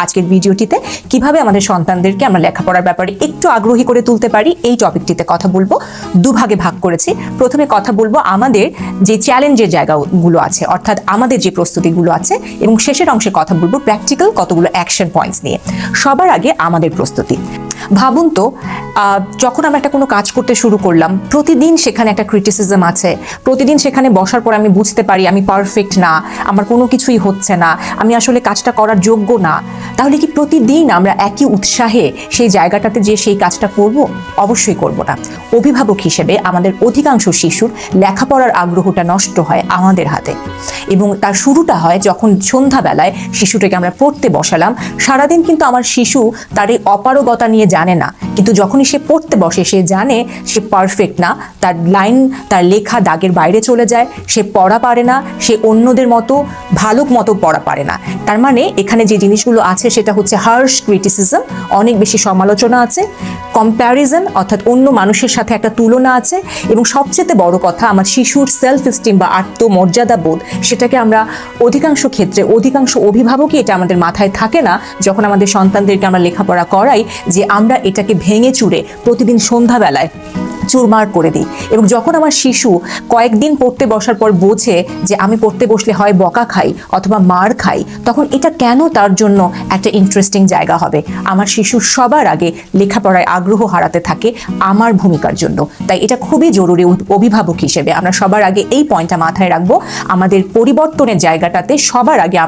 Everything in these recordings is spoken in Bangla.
আজকের ভিডিওটিতে কিভাবে আমাদের সন্তানদেরকে আমরা লেখাপড়ার ব্যাপারে একটু আগ্রহী করে তুলতে পারি এই টপিকটিতে কথা বলবো। দুভাগে ভাগ করেছি। প্রথমে কথা বলবো আমাদের যে চ্যালেঞ্জের জায়গাগুলো আছে, অর্থাৎ আমাদের যে প্রস্তুতিগুলো আছে, এবং শেষের অংশে কথা বলবো প্র্যাকটিক্যাল কতগুলো অ্যাকশন পয়েন্টস নিয়ে। সবার আগে আমাদের প্রস্তুতি। ভাবুন তো, যখন আমরা একটা কোনো কাজ করতে শুরু করলাম, প্রতিদিন সেখানে একটা ক্রিটিসিজম আছে, প্রতিদিন সেখানে বসার পর আমি বুঝতে পারি আমি পারফেক্ট না, আমার কোনো কিছুই হচ্ছে না, আমি আসলে কাজটা করার যোগ্য না, তাহলে কি প্রতিদিন আমরা একই উৎসাহে সেই জায়গাটাতে যে সেই কাজটা করব? অবশ্যই করব না। অভিভাবক হিসেবে আমাদের অধিকাংশ শিশুর লেখাপড়ার আগ্রহটা নষ্ট হয় আমাদের হাতে, এবং তার শুরুটা হয় যখন সন্ধ্যাবেলায় শিশুটাকে আমরা পড়তে বসালাম। সারাদিন কিন্তু আমার শিশু তার এই অপারগতা নিয়ে জানে না, কিন্তু যখনই সে পড়তে বসে সে জানে সে পারফেক্ট না, তার লাইন তার লেখা দাগের বাইরে চলে যায়, সে পড়া পারে না, সে অন্যদের মতো ভালো মতো পড়া পারে না। তার মানে এখানে যে জিনিসগুলো আছে সেটা হচ্ছে হার্শ ক্রিটিসিজম, অনেক বেশি সমালোচনা আছে, কম্প্যারিজন অর্থাৎ অন্য মানুষের সাথে একটা তুলনা আছে, এবং সবচেয়ে বড় কথা আমার শিশুর সেলফ এস্টিম বা আত্মমর্যাদা বোধ, সেটাকে আমরা অধিকাংশ ক্ষেত্রে অধিকাংশ অভিভাবকই এটা আমাদের মাথায় থাকে না যখন আমাদের সন্তানদেরকে আমরা লেখাপড়া করাই, যে আমরা এটাকে ভেঙে চুরে প্রতিদিন সন্ধ্যাবেলায় চুরমার করে দিই। এবং যখন আমার শিশু কয়েকদিন পড়তে বসার পর বোঝে যে আমি পড়তে বসলে হয় বকা খাই অথবা মার খাই, তখন এটা কেন তার জন্য একটা ইন্টারেস্টিং জায়গা হবে? আমার শিশু সবার আগে লেখাপড়ায় আগ্রহ হারাতে থাকে আমার ভূমিকার জন্য। তাই এটা খুবই জরুরি অভিভাবক হিসেবে আমরা সবার আগে এই পয়েন্টটা মাথায় রাখবো। আমাদের পরিবর্তনের জায়গাটাতে সবার আগে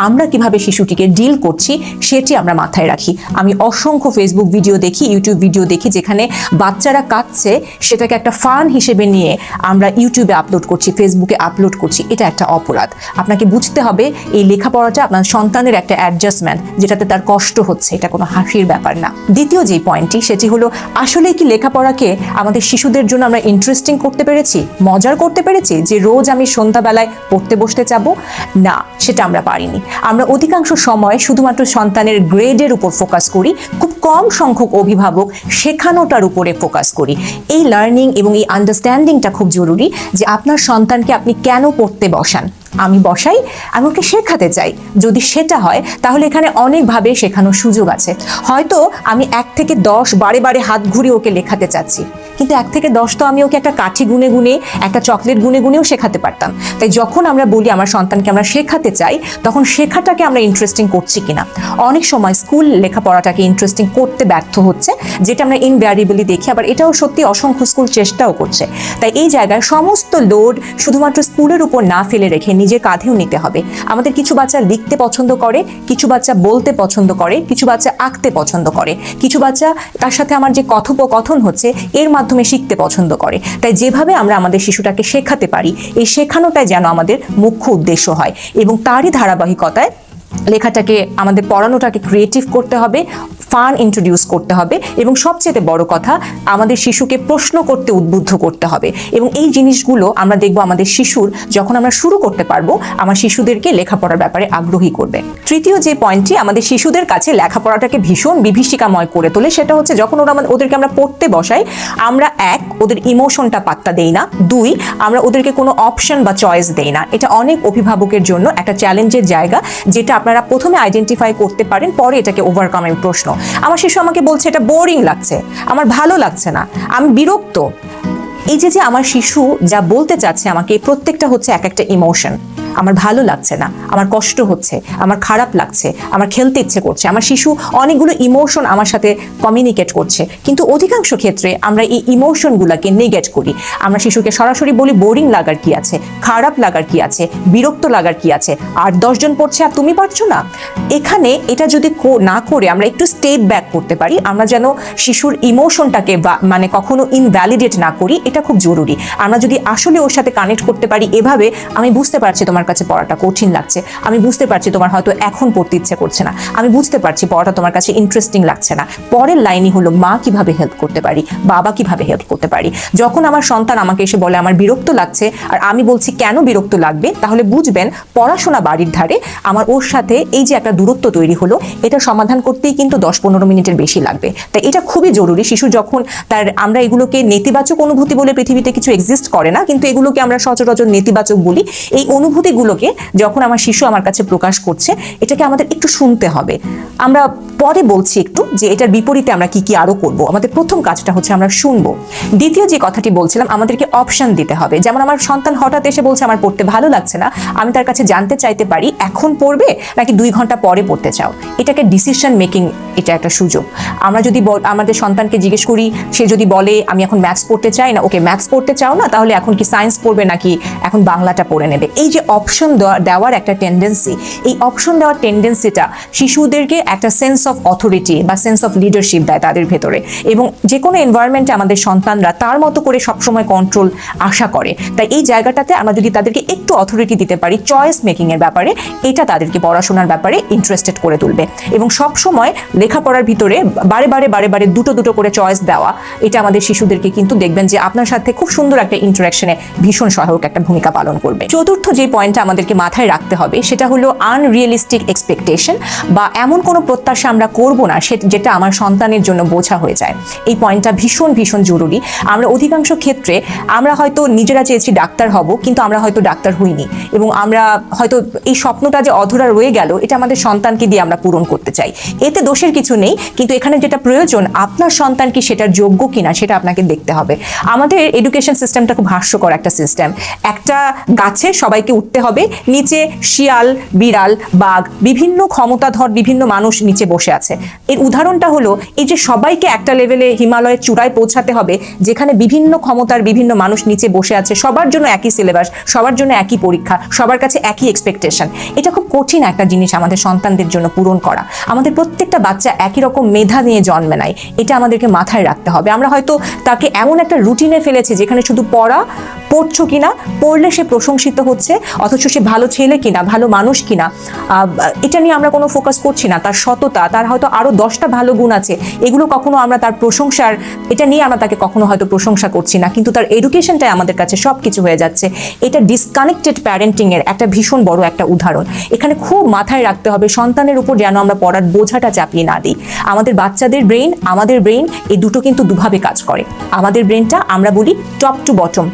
আমরা কিভাবে শিশুটিকে ডিল করছি সেটি আমরা মাথায় রাখি। আমি অসংখ্য ফেসবুক ভিডিও দেখি, ইউটিউব ভিডিও দেখি, যেখানে বাচ্চারা সেটাকে একটা ফান হিসেবে নিয়ে আমরা ইউটিউবে আপলোড করছি, ফেসবুকে আপলোড করছি। এটা একটা অপরাধ। আপনাকে বুঝতে হবে এই লেখাপড়াটা আপনার সন্তানের একটা অ্যাডজাস্টমেন্ট, যেটাতে তার কষ্ট হচ্ছে, এটা কোনো হাসির ব্যাপার না। দ্বিতীয় যে পয়েন্টটি সেটি হলো, আসলে কি লেখাপড়াকে আমাদের শিশুদের জন্য আমরা ইন্টারেস্টিং করতে পেরেছি, মজার করতে পেরেছি, যে রোজ আমি সন্ধ্যাবেলায় পড়তে বসতে যাবো? না, সেটা আমরা পারিনি। আমরা অধিকাংশ সময় শুধুমাত্র সন্তানের গ্রেডের উপর ফোকাস করি, খুব কম সংখ্যক অভিভাবক শেখানোটার উপরে ফোকাস করি। এই লার্নিং এবং এই আন্ডারস্ট্যান্ডিংটা খুব জরুরি, যে আপনার সন্তানকে আপনি কেন পড়তে বসান। আমি বসাই, আমি ওকে শেখাতে চাই। যদি সেটা হয় তাহলে এখানে অনেকভাবে শেখানোর সুযোগ আছে। হয়তো আমি 1 থেকে 10 বারে বারে হাত ঘুরিয়ে ওকে লেখাতে চাচ্ছি, কিন্তু 1 থেকে 10 তো আমি ওকে একটা কাঠি গুনে গুনে, একটা চকলেট গুনে গুনেও শেখাতে পারতাম। তাই যখন আমরা বলি আমার সন্তানকে আমরা শেখাতে চাই, তখন শেখাটাকে আমরা ইন্টারেস্টিং করছি কিনা। অনেক সময় স্কুল লেখাপড়াটাকে ইন্টারেস্টিং করতে ব্যর্থ হচ্ছে, যেটা আমরা ইনভ্যারিয়েবলি দেখি। আবার এটাও সত্যি, অসংখ্য স্কুল চেষ্টাও করছে। তাই এই জায়গায় সমস্ত লোড শুধুমাত্র স্কুলের উপর না ফেলে রেখে নিজের কাঁধেও নিতে হবে। আমাদের কিছু বাচ্চা লিখতে পছন্দ করে, কিছু বাচ্চা বলতে পছন্দ করে, কিছু বাচ্চা আঁকতে পছন্দ করে, কিছু বাচ্চা তার সাথে আমার যে কথোপকথন হচ্ছে এর মাধ্যমে শিখতে পছন্দ করে। তাই যেভাবে আমরা আমাদের শিশুটাকে শেখাতে পারি, এই শেখানোটাই যেন আমাদের মুখ্য উদ্দেশ্য হয়, এবং তারই ধারাবাহিকতায় লেখাটাকে, আমাদের পড়ানোটাকে ক্রিয়েটিভ করতে হবে, ফান ইন্ট্রোডিউস করতে হবে, এবং সবচেয়ে বড় কথা আমাদের শিশুকে প্রশ্ন করতে উদ্বুদ্ধ করতে হবে। এবং এই জিনিসগুলো আমরা দেখব আমাদের শিশুর, যখন আমরা শুরু করতে পারবো, আমার শিশুদেরকে লেখাপড়ার ব্যাপারে আগ্রহী করবে। তৃতীয় যে পয়েন্টটি আমাদের শিশুদের কাছে লেখাপড়াটাকে ভীষণ বিভীষিকাময় করে তোলে, সেটা হচ্ছে যখন ওদেরকে আমরা পড়তে বসাই, আমরা 1, ওদের ইমোশনটা পাত্তা দেই না, 2, আমরা ওদেরকে কোনো অপশন বা চয়েস দেই না। এটা অনেক অভিভাবকের জন্য একটা চ্যালেঞ্জের জায়গা, যেটা আপনারা প্রথমে আইডেন্টিফাই করতে পারেন, পরে এটাকে ওভারকামের প্রশ্ন। আমার শিশু আমাকে বলছে এটা বোরিং লাগছে, আমার ভালো লাগছে না, আমি বিরক্ত। এই যে আমার শিশু যা বলতে চাচ্ছে আমাকে, প্রত্যেকটা হচ্ছে এক একটা ইমোশন। আমার ভালো লাগছে না, আমার কষ্ট হচ্ছে, আমার খারাপ লাগছে, আমার খেলতে ইচ্ছে করছে। আমার শিশু অনেকগুলো ইমোশন আমার সাথে কমিউনিকেট করছে, কিন্তু অধিকাংশ ক্ষেত্রে আমরা এই ইমোশনগুলোকে নেগেট করি। আমরা শিশুকে সরাসরি বলি বোরিং লাগার কি আছে, খারাপ লাগার কি আছে, বিরক্ত লাগার কি আছে, আর 10 জন পড়ছে আর তুমি পারছো না। এখানে এটা যদি না করে আমরা একটু স্টেপ ব্যাক করতে পারি, আমরা যেন শিশুর ইমোশনটাকে মানে কখনো ইনভ্যালিডেট না করি, এটা খুব জরুরি। আমরা যদি আসলে ওর সাথে কানেক্ট করতে পারি এভাবে, আমি বুঝতে পারছি তোমার কাছে পড়াটা কঠিন লাগছে, আমি বুঝতে পারছি তোমার হয়তো এখন পড়তে ইচ্ছে করছে না, আমি বুঝতে পারছি পড়াটা তোমার কাছে ইন্টারেস্টিং লাগছে না। পরের লাইনই হলো মা কিভাবে হেল্প করতে পারি, বাবা কিভাবে হেল্প করতে পারি। যখন আমার সন্তান আমাকে এসে বলে আমার বিরক্ত লাগছে, আর আমি বলছি কেন বিরক্ত লাগবে, তাহলে বুঝবেন পড়াশোনা বাড়ির ধারে, আমার ওর সাথে এই যে একটা দূরত্ব তৈরি হলো, এটা সমাধান করতেই কিন্তু 10-15 মিনিটের বেশি লাগবে। তাই এটা খুবই জরুরি। শিশু যখন আমরা এগুলোকে নেতিবাচক অনুভূতি বলে পৃথিবীতে কিছু এক্সিস্ট করে না, কিন্তু এগুলোকে আমরা সচরাচর নেতিবাচক বলি। এই অনুভূতি অনুভূতিগুলোকে যখন আমার শিশু আমার কাছে প্রকাশ করছে, এটাকে আমাদের একটু শুনতে হবে। আমরা পরে বলছি একটু যে এটার বিপরীতে আমরা কি কি আরো করব। আমাদের প্রথম কাজটা হচ্ছে আমরা শুনবো। দ্বিতীয় যে কথাটি বলছিলাম, আমাদেরকে অপশন দিতে হবে। যেমন আমার সন্তান হঠাৎ এসে বলছে আমার পড়তে ভালো লাগছে না, আমি তার কাছে জানতে চাইতে পারি এখন পড়বে নাকি 2 ঘন্টা পরে পড়তে চাও। এটাকে ডিসিশন মেকিং, এটা একটা সুযোগ। আমরা যদি আমাদের সন্তানকে জিজ্ঞেস করি, সে যদি বলে আমি এখন ম্যাথস পড়তে চাই না, ওকে ম্যাথস পড়তে চাও না, তাহলে এখন কি সায়েন্স পড়বে নাকি এখন বাংলাটা পড়ে নেবে। এই যে অপশন দেওয়ার একটা টেন্ডেন্সি, এই অপশন দেওয়ার টেন্ডেন্সিটা শিশুদেরকে একটা সেন্স অফ অথরিটি বা সেন্স অফ লিডারশিপ দেয় তাদের ভেতরে, এবং যে কোনো এনভায়রনমেন্টে আমাদের সন্তানরা তার মতো করে সবসময় কন্ট্রোল আশা করে। তাই এই জায়গাটাতে আমরা যদি তাদেরকে একটু অথরিটি দিতে পারি চয়েস মেকিং এর ব্যাপারে, এটা তাদেরকে পড়াশোনার ব্যাপারে ইন্টারেস্টেড করে তুলবে। এবং সবসময় লেখাপড়ার ভিতরে বারে বারে দুটো করে চয়েস দেওয়া, এটা আমাদের শিশুদেরকে কিন্তু দেখবেন যে আপনার সাথে খুব সুন্দর একটা ইন্টারাকশনে ভীষণ সহায়ক একটা ভূমিকা পালন করবে। চতুর্থ যে পয়েন্টটা আমাদেরকে মাথায় রাখতে হবে সেটা হলো আনরিয়েলিস্টিক এক্সপেকটেশন, বা এমন কোনো প্রত্যাশা আমরা করব না যেটা আমার সন্তানের জন্য বোঝা হয়ে যায়। এই পয়েন্টটা ভীষণ জরুরি। আমরা অধিকাংশ ক্ষেত্রে আমরা হয়তো নিজেরা চেয়েছি ডাক্তার হব, কিন্তু আমরা হয়তো ডাক্তার হইনি, এবং আমরা হয়তো এই স্বপ্নটা যে অধরা রয়ে গেল, এটা আমাদের সন্তানকে দিয়ে আমরা পূরণ করতে চাই। এতে দোষের কিছু নেই, কিন্তু এখানে যেটা প্রয়োজন, আপনার সন্তান কি সেটার যোগ্য কিনা সেটা আপনাকে দেখতে হবে। আমাদের এডুকেশন সিস্টেমটা খুব হাস্যকর একটা সিস্টেম। একটা গাছে সবাইকে উঠতে হবে, নিচে শিয়াল, বিড়াল, বাঘ, বিভিন্ন ক্ষমতাধর বিভিন্ন মানুষ নিচে বসে আছে। এর উদাহরণটা হলো এই যে সবাইকে একটা লেভেলে হিমালয়ের চূড়ায় পৌঁছাতে হবে, যেখানে বিভিন্ন ক্ষমতার বিভিন্ন মানুষ নিচে বসে আছে, সবার জন্য একই সিলেবাস, সবার জন্য একই পরীক্ষা, সবার কাছে একই এক্সপেকটেশন। এটা খুব কঠিন একটা জিনিস আমাদের সন্তানদের জন্য পূরণ করা। আমাদের প্রত্যেকটা বাচ্চা একই রকম মেধা নিয়ে জন্মে নাই, এটা আমাদেরকে মাথায় রাখতে হবে। আমরা হয়তো তাকে এমন একটা রুটিনে ফেলেছি যেখানে শুধু পড়ছো কিনা, পড়লে সে প্রশংসিত হচ্ছে, অথচ সে ভালো ছেলে কিনা, ভালো মানুষ কিনা, এটা নিয়ে আমরা কোনো ফোকাস করছি না। তার সততা, তার হয়তো আরো 10টা ভালো গুণ আছে, এগুলো কখনো আমরা তার প্রশংসার, এটা নিয়ে আমরা তাকে কখনো হয়তো প্রশংসা করছি না, কিন্তু তার এডুকেশনটাই আমাদের কাছে সবকিছু হয়ে যাচ্ছে। এটা ডিসকানেক্টেড প্যারেন্টিং এর একটা ভীষণ বড় একটা উদাহরণ। এখানে খুব মাথায় রাখতে হবে সন্তানের উপর যেন আমরা পড়ার বোঝাটা চাপিয়ে না দিই। আমাদের বাচ্চাদের ব্রেইন, আমাদের ব্রেইন, এই দুটো কিন্তু দুভাবে কাজ করে। আমাদের ব্রেইনটা আমরা বলি টপ টু বটম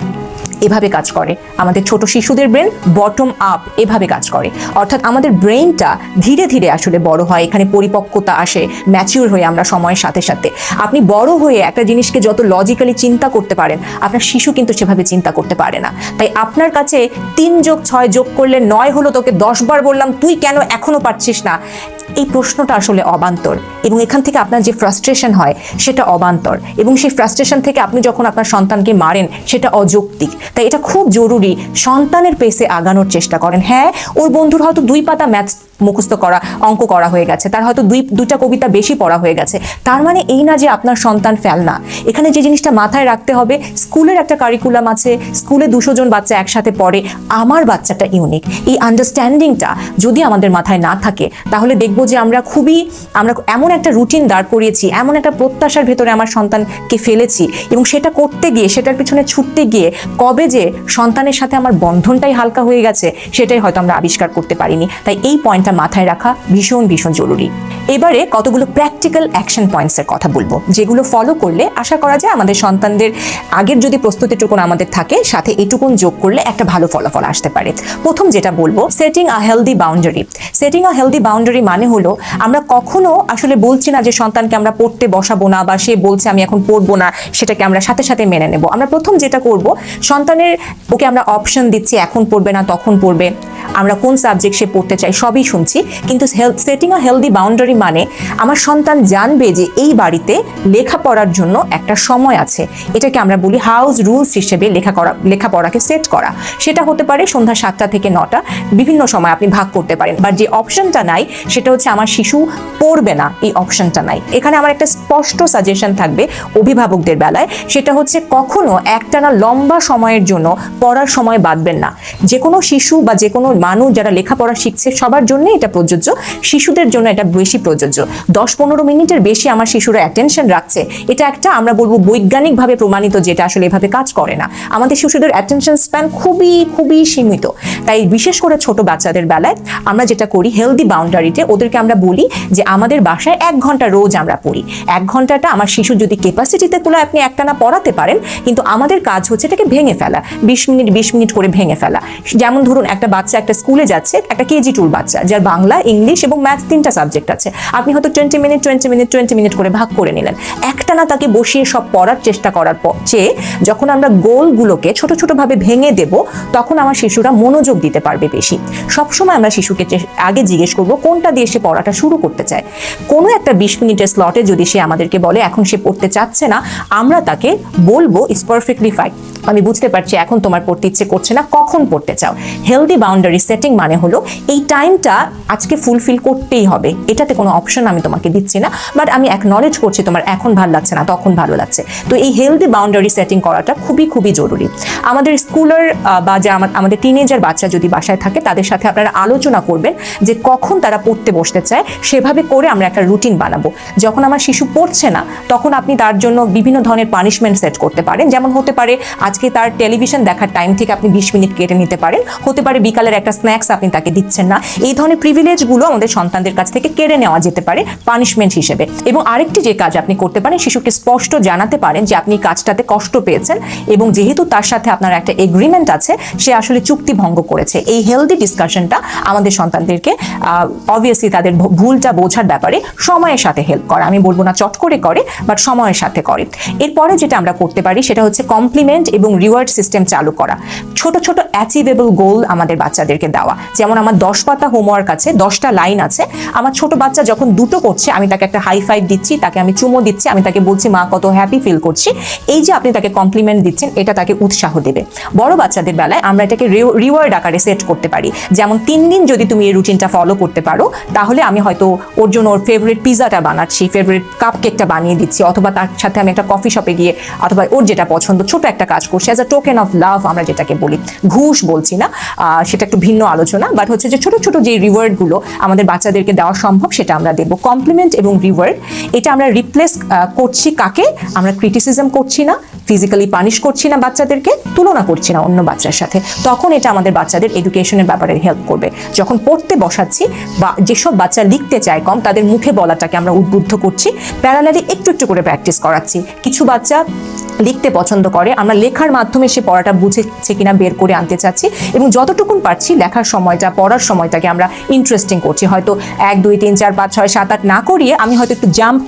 এভাবে কাজ করে, আমাদের ছোট শিশুদের ব্রেন বটম আপ এভাবে কাজ করে। অর্থাৎ আমাদের ব্রেইনটা ধীরে ধীরে আসলে বড় হয়, এখানে পরিপক্কতা আসে, ম্যাচিউর হয়ে আমরা সময়ের সাথে সাথে। আপনি বড় হয়ে একটা জিনিসকে যত লজিক্যালি চিন্তা করতে পারেন, আপনার শিশু কিন্তু সেভাবে চিন্তা করতে পারে না। তাই আপনার কাছে 3 যোগ 6 যোগ করলে 9 হলো, তোকে 10 বার বললাম, তুই কেন এখনো পারছিস না, এই প্রশ্নটা আসলে অবান্তর, এবং এখান থেকে আপনার যে ফ্রাস্ট্রেশন হয় সেটা অবান্তর, এবং সেই ফ্রাস্ট্রেশন থেকে আপনি যখন আপনার সন্তানকে মারেন সেটা অযৌক্তিক। তাই এটা খুব জরুরি, সন্তানের পেসে আগানোর চেষ্টা করেন। হ্যাঁ, ওর বন্ধুর হয়তো 2 পাতা ম্যাথস মুখস্থ করা, অঙ্ক করা হয়ে গেছে, তার হয়তো 2টা কবিতা বেশি পড়া হয়ে গেছে, তার মানে এই না যে আপনার সন্তান ফেল না। এখানে যে জিনিসটা মাথায় রাখতে হবে, স্কুলের একটা কারিকুলাম আছে, স্কুলে 200 জন বাচ্চা একসাথে পড়ে, আমার বাচ্চাটা ইউনিক, এই আন্ডারস্ট্যান্ডিংটা যদি আমাদের মাথায় না থাকে, তাহলে দেখবো যে আমরা এমন একটা রুটিন দাঁড় করিয়েছি, এমন একটা প্রত্যাশার ভেতরে আমার সন্তানকে ফেলেছি, এবং সেটা করতে গিয়ে, সেটার পিছনে ছুটতে গিয়ে কবে যে সন্তানের সাথে আমার বন্ধনটাই হালকা হয়ে গেছে, সেটাই হয়তো আমরা আবিষ্কার করতে পারিনি। তাই এই পয়েন্টটা মাথায় রাখা ভীষণ জরুরি। এবারে কতগুলো প্র্যাকটিক্যাল অ্যাকশন পয়েন্টসের কথা বলবো, যেগুলো ফলো করলে আশা করা যায় আমাদের সন্তানদের আগের যদি প্রস্তুতিটুকুন আমাদের থাকে, সাথে এটুকুন যোগ করলে একটা ভালো ফলাফল আসতে পারে। প্রথম যেটা বলবো, setting a healthy boundary. Setting a healthy boundary মানে হলো আমরা কখনো আসলে বলছি না যে সন্তানকে আমরা পড়তে বসাবো না, বা সে বলছে আমি এখন পড়বো না, সেটাকে আমরা সাথে সাথে মেনে নেব। আমরা প্রথম যেটা করব, ওকে আমরা অপশন দিচ্ছি, এখন পড়বে না তখন পড়বে, আমরা কোন সাবজেক্ট সে পড়তে চাই সবই শুনছি, কিন্তু সেটিং আ হেলদি বাউন্ডারি মানে আমার সন্তান জানবে যে এই বাড়িতে লেখাপড়ার জন্য একটা সময় আছে। এটাকে আমরা বলি হাউস রুলস হিসেবে লেখাপড়াকে সেট করা। সেটা হতে পারে সন্ধ্যা 7টা থেকে 9টা, বিভিন্ন সময় আপনি ভাগ করতে পারেন। বাট যে অপশনটা নাই সেটা হচ্ছে আমার শিশু পড়বে না, এই অপশনটা নাই। এখানে আমার একটা স্পষ্ট সাজেশন থাকবে অভিভাবকদের বেলায়, সেটা হচ্ছে কখনো একটানা লম্বা সময়ের জন্য পড়ার সময় বাঁধবেন না। যে কোনো শিশু বা যে কোনো মানুষ যারা লেখাপড়া শিখছে সবার জন্য এটা প্রযোজ্য, শিশুদের জন্য এটা বেশি প্রযোজ্য। 10-15 মিনিটের বেশি আমার শিশুরা অ্যাটেনশন রাখছে, এটা একটা আমরা বলবো বৈজ্ঞানিকভাবে প্রমাণিত, যেটা আসলে এভাবে কাজ করে না। আমাদের শিশুদের অ্যাটেনশন স্প্যান খুবই সীমিত। তাই বিশেষ করে ছোট বাচ্চাদের বেলায় আমরা যেটা করি, হেলদি বাউন্ডারিতে ওদেরকে আমরা বলি যে আমাদের বাসায় 1 ঘন্টা রোজ আমরা পড়ি, 1 ঘন্টাটা আমার শিশু যদি ক্যাপাসিটিতে তুলে আপনি একটানা পড়াতে পারেন, কিন্তু আমাদের কাজ হচ্ছে এটাকে ভেঙে ফেলা, 20 মিনিট করে ভেঙে ফেলা। যেমন ধরুন একটা বাচ্চা একটা স্কুলে যাচ্ছে, একটা কেজি 2 বাচ্চা, যার বাংলা, ইংলিশ এবং ম্যাথ 3টা সাবজেক্ট আছে। আপনি হয়তো 20 মিনিট করে ভাগ করে নিলেন। একটানা তাকে বসিয়ে সব পড়ার চেষ্টা করার চেয়ে যখন আমরা গোলগুলোকে ছোট ছোট ভাবে ভেঙে দেব, তখন আমার শিশুরা মনোযোগ দিতে পারবে বেশি। সবসময় আমরা শিশুকে আগে জিজ্ঞেস করব কোনটা দিয়ে সে পড়াটা শুরু করতে চায়। কোনো একটা 20 মিনিটের স্লটে যদি সে আমাদেরকে বলে এখন সে পড়তে চাচ্ছে না, আমরা তাকে বলবো ইটস পারফেক্টলি ফাইন, আমি বুঝতে পারছি এখন তোমার পড়তে ইচ্ছে করছে না, কখন পড়তে চাও। হেলদি বাউন্ডারি সেটিং মানে হলো এই টাইমটা আজকে ফুলফিল করতেই হবে, এটাতে কোনো অপশন আমি তোমাকে দিচ্ছি না, বাট আমি অ্যাকনলেজ করছি তোমার এখন ভালো লাগছে না, তখন ভালো লাগছে। তো এই হেলদি বাউন্ডারি সেটিং করাটা খুবই খুবই জরুরি। আমাদের স্কুলের বা যে আমাদের টিনেজার বাচ্চা যদি বাসায় থাকে, তাদের সাথে আপনারা আলোচনা করবেন যে কখন তারা পড়তে বসতে চায়, সেভাবে করে আমরা একটা রুটিন বানাবো। যখন আমার শিশু পড়ছে না, তখন আপনি তার জন্য বিভিন্ন ধরনের পানিশমেন্ট সেট করতে পারেন। যেমন হতে পারে আজকে তার টেলিভিশন দেখার টাইম থেকে আপনি 20 মিনিট কেটে নিতে পারেন, হতে পারে বিকালের একটা স্ন্যাক্স আপনি তাকে দিচ্ছেন না। এই ধরনের প্রিভিলেজগুলো আমাদের সন্তানদের কাছ থেকে কেড়ে নেওয়া যেতে পারে পানিশমেন্ট হিসেবে। এবং আরেকটি যে কাজ আপনি করতে পারেন, শিশুকে স্পষ্ট জানাতে পারেন যে আপনি কাজটাতে কষ্ট পেয়েছেন এবং যেহেতু তার সাথে আপনার একটা এগ্রিমেন্ট আছে, সে আসলে চুক্তি ভঙ্গ করেছে। এই হেলদি ডিসকাশনটা আমাদের সন্তানদেরকে অবভিয়াসলি তাদের ভুলটা বোঝার ব্যাপারে সময়ের সাথে হেল্প করে। আমি বলবো না চট করে করে, বাট সময়ের সাথে করে। এরপরে যেটা আমরা করতে পারি সেটা হচ্ছে কমপ্লিমেন্ট এবং রিওয়ার্ড সিস্টেম চালু করা। ছোট ছোট অ্যাচিভেবল গোল আমাদের বাচ্চাদেরকে দেওয়া। যেমন আমার 10 পাতা হোমওয়ার্ক আছে, 10টা লাইন আছে, আমার ছোট বাচ্চা যখন 2টো করছে, আমি তাকে একটা হাই ফাইভ দিচ্ছি, তাকে আমি চুমো দিচ্ছি, আমি তাকে বলছি মা কত হ্যাপি ফিল করছি। এই যে আপনি তাকে কমপ্লিমেন্ট দিচ্ছেন, এটা তাকে উৎসাহ দেবে। বড় বাচ্চাদের বেলায় আমরা এটাকে রিওয়ার্ড আকারে সেট করতে পারি। যেমন 3 দিন যদি তুমি এই রুটিনটা ফলো করতে পারো, তাহলে আমি হয়তো ওর জন্য ওর ফেভারিট পিজাটা বানাচ্ছি, ফেভারিট কাপ কেকটা বানিয়ে দিচ্ছি, অথবা তার সাথে আমি একটা কফি শপে গিয়ে, অথবা ওর যেটা পছন্দ ছোট একটা কাজ করছি as a token of love, আমরা যেটাকে বলি। ঘুষ বলছি না, সেটা একটু ভিন্ন আলোচনা, বাট হচ্ছে যে ছোট ছোট যে রিওয়ার্ডগুলো আমাদের বাচ্চাদেরকে দেওয়া সম্ভব, সেটা আমরা দেবো। কমপ্লিমেন্ট এবং রিওয়ার্ড, এটা আমরা রিপ্লেস করছি কাকে? আমরা ক্রিটিসিজম করছি না, ফিজিক্যালি পানিশ করছি না, বাচ্চাদেরকে তুলনা করছি না অন্য বাচ্চার সাথে। তখন এটা আমাদের বাচ্চাদের এডুকেশনের ব্যাপারে হেল্প করবে। যখন পড়তে বসাচ্ছি বা যেসব বাচ্চা লিখতে চায় কম, তাদের মুখে বলাটাকে আমরা উদ্বুদ্ধ করছি, প্যারালালি একটু একটু করে প্র্যাকটিস করাচ্ছি। কিছু বাচ্চা লিখতে পছন্দ করে, আমরা লেখার মাধ্যমে সে পড়াটা বুঝেছে কিনা বের করে আনতে চাচ্ছি, এবং যতটুকুন পারছি লেখার সময়টা, পড়ার সময়টাকে আমরা ইন্টারেস্টিং করছি। হয়তো 1 2 3 4 5 6 7 8 না করিয়ে আমি হয়তো একটু জাম্প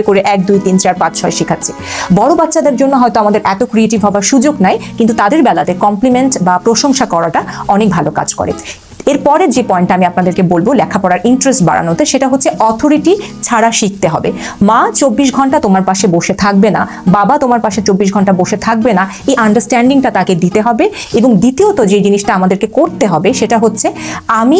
করে 1 2 3 4 5 6 শেখাচ্ছি। বড় বাচ্চাদের জন্য হয়তো আমাদের এত ক্রিয়েটিভ হবার সুযোগ নাই, কিন্তু তাদের বেলাতে কমপ্লিমেন্ট বা প্রশংসা করাটা অনেক ভালো কাজ করে। এরপরে যে পয়েন্টটা আমি আপনাদেরকে বলবো লেখাপড়ার ইন্টারেস্ট বাড়ানোতে, সেটা হচ্ছে অথরিটি ছাড়া শিখতে হবে। মা 24 ঘন্টা তোমার পাশে বসে থাকবে না, বাবা তোমার পাশে 24 ঘন্টা বসে থাকবে না, এই আন্ডারস্ট্যান্ডিংটা তাকে দিতে হবে। এবং দ্বিতীয়ত যে জিনিসটা আমাদেরকে করতে হবে সেটা হচ্ছে আমি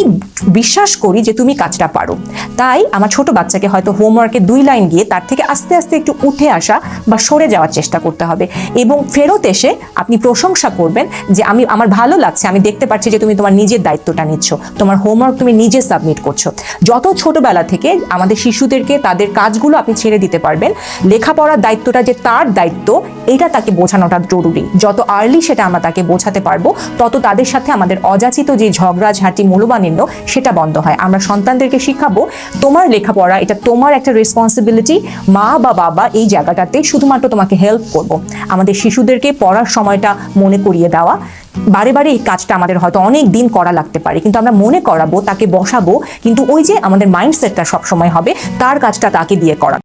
বিশ্বাস করি যে তুমি কাজটা পারো। তাই আমার ছোট বাচ্চাকে হয়তো হোমওয়ার্কে 2 লাইন গিয়ে তার থেকে আস্তে আস্তে একটু উঠে আসা বা সরে যাওয়ার চেষ্টা করতে হবে, এবং ফেরত এসে আপনি প্রশংসা করবেন যে আমার ভালো লাগছে, আমি দেখতে পাচ্ছি যে তুমি তোমার নিজের দায়িত্বটা নিচ্ছ, তোমার হোমওয়ার্ক তুমি নিজে সাবমিট করছো। যত ছোটবেলা থেকে আমাদের শিশুদেরকে তাদের কাজগুলো আপনি ছেড়ে দিতে পারবেন, লেখাপড়ার দায়িত্বটা যে তার দায়িত্ব, এটা তাকে বোঝানোটা জরুরি। যত আর্লি সেটা আমরা তাকে বোঝাতে পারবো, তত তাদের সাথে আমাদের অযাচিত যে ঝগড়াঝাঁটি মূল্যবানিন্য সেটা বন্ধ হয়। আমরা সন্তানদেরকে শিখাবো তোমার লেখাপড়া এটা তোমার একটা রেসপন্সিবিলিটি, মা বা বাবা এই জায়গাটাতে শুধুমাত্র তোমাকে হেল্প করব। আমাদের শিশুদেরকে পড়ার সময়টা মনে করিয়ে দেওয়া, বারে বারে এই কাজটা আমাদের হয়তো অনেক দিন করা লাগতে পারে, কিন্তু আমরা মনে করাবো, তাকে বসাবো, কিন্তু ওই যে আমাদের মাইন্ডসেটটা সবসময় হবে তার কাজটা তাকে দিয়ে করা।